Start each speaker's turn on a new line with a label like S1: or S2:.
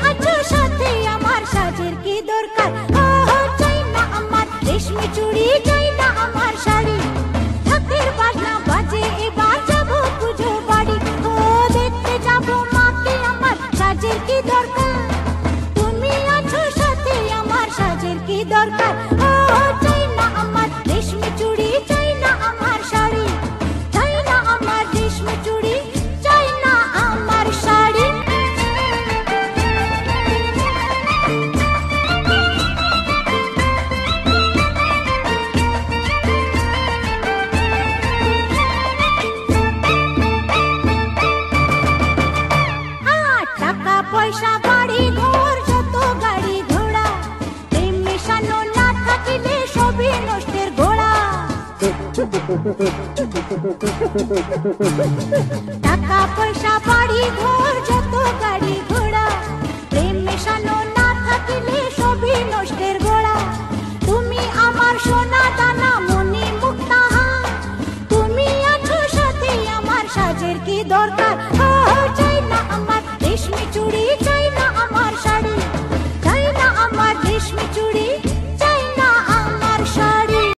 S1: আছো সাথে আমার সাজের কি দরকার ও চাই না আমার রেশমি চুড়ি চাই না আমার শাড়ি ঢাকের বাজনা বাজে এবার যাবো পুজো বাড়ি ও দেখতে যাবো মাকে আমার সাজের কি দরকার তুমি আছো সাথে আমার সাজের কি দরকার ও চাই না আমার রেশমি চুড়ি চাই না আমার শাড়ি চাই না আমার রেশমি চুড়ি চাই না আমার শাড়ি টাকা পয়সা বাড়ি ঘর যত গাড়ি ঘোড়া প্রেম মেশানো না থাকিলে সবই নষ্টের ঘোড়া টাকা পয়সা বাড়ি ঘর যত গাড়ি ঘোড়া প্রেম মেশানো না থাকিলে সবই নষ্টের ঘোড়া তুমি আমার সোনা দানা মনি মুক্তাহার তুমি আছো সাথে আমার সাজের কি দরকার